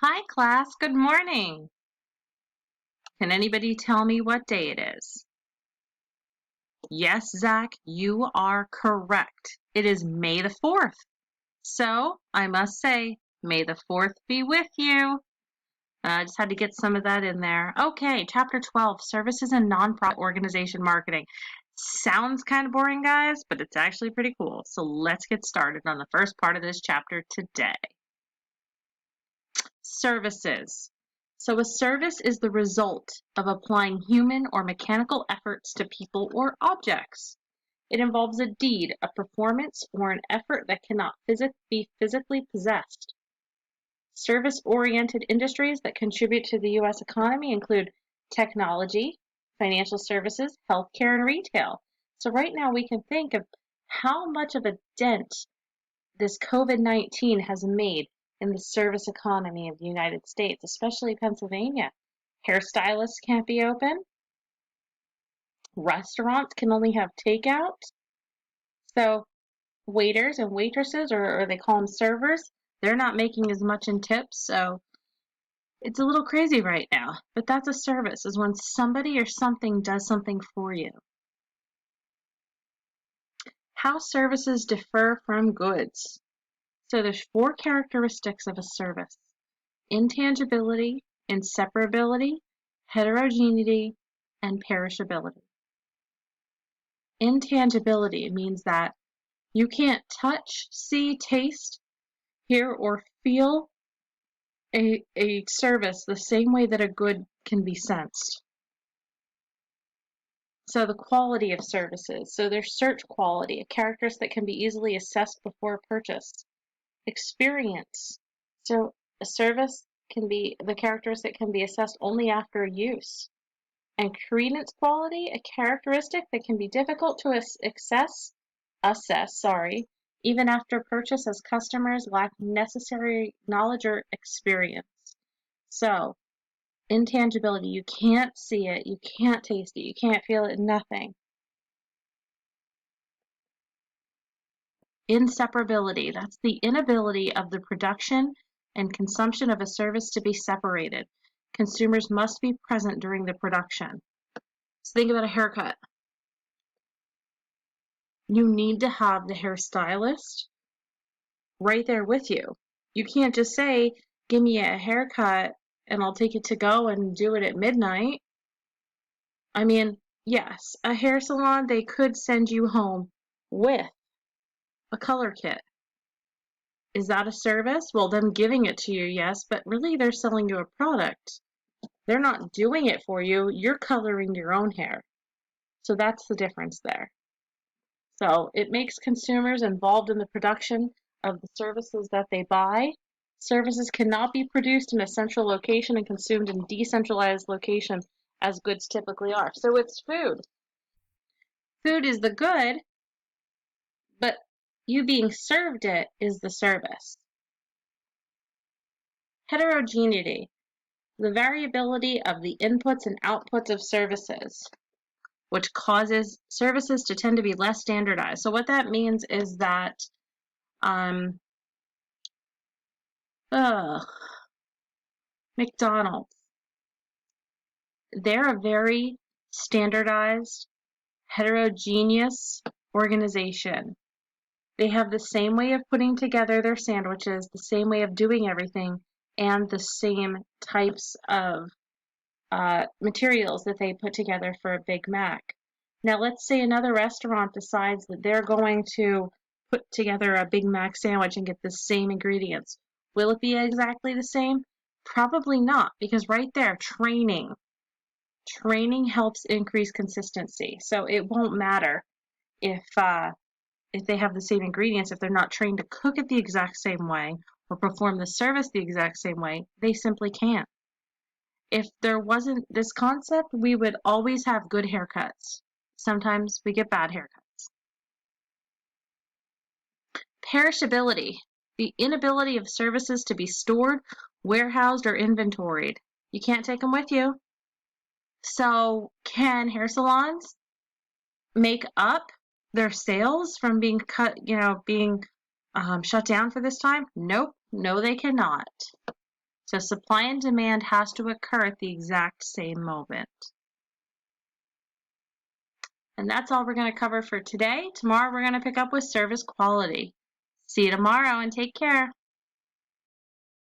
Hi, class. Good morning. Can anybody tell me what day it is? Yes, Zach, you are correct. It is May the 4th. So I must say, May the 4th be with you. I just had to get some of that in there. Okay, Chapter 12, Services and Nonprofit Organization Marketing. Sounds kind of boring, guys, but it's actually pretty cool. So let's get started on the first part of this chapter today. Services. So a service is the result of applying human or mechanical efforts to people or objects. It involves a deed, a performance, or an effort that cannot be physically possessed. Service-oriented industries that contribute to the U.S. economy include technology, financial services, healthcare, and retail. So right now we can think of how much of a dent this COVID-19 has made in the service economy of the United States, especially Pennsylvania. Hairstylists can't be open. Restaurants can only have takeout. So waiters and waitresses, or they call them servers, they're not making as much in tips. So it's a little crazy right now. But that's a service, is when somebody or something does something for you. How services differ from goods. So there's 4 characteristics of a service: intangibility, inseparability, heterogeneity, and perishability. Intangibility means that you can't touch, see, taste, hear, or feel a service the same way that a good can be sensed. So the quality of services. So there's search quality, a characteristic that can be easily assessed before purchase. Experience. So a service can be, the characteristic can be assessed only after use. And credence quality, a characteristic that can be difficult to assess, even after purchase, as customers lack necessary knowledge or experience. So, intangibility, you can't see it, you can't taste it, you can't feel it, nothing. Inseparability, that's the inability of the production and consumption of a service to be separated. Consumers must be present during the production. So think about a haircut. You need to have the hairstylist right there with you. You can't just say, give me a haircut and I'll take it to go and do it at midnight. I mean, yes, a hair salon, they could send you home with a color kit. Is that a service? Well, them giving it to you, yes, but really they're selling you a product. They're not doing it for you. You're coloring your own hair. So that's the difference there. So it makes consumers involved in the production of the services that they buy. Services cannot be produced in a central location and consumed in decentralized locations as goods typically are. So it's food. Food is the good, but you being served it is the service. Heterogeneity, the variability of the inputs and outputs of services, which causes services to tend to be less standardized. So what that means is that McDonald's, they're a very standardized, heterogeneous organization. They have the same way of putting together their sandwiches, the same way of doing everything, and the same types of materials that they put together for a Big Mac. Now, let's say another restaurant decides that they're going to put together a Big Mac sandwich and get the same ingredients. Will it be exactly the same? Probably not, because right there, training helps increase consistency. So it won't matter if they have the same ingredients, if they're not trained to cook it the exact same way or perform the service the exact same way. They simply can't. If there wasn't this concept, we would always have good haircuts. Sometimes we get bad haircuts. Perishability, the inability of services to be stored, warehoused, or inventoried. You can't take them with you. So can hair salons make up their sales from being being shut down for this time? Nope, no they cannot. So supply and demand has to occur at the exact same moment. And that's all we're going to cover for today. Tomorrow we're going to pick up with service quality. See you tomorrow and take care.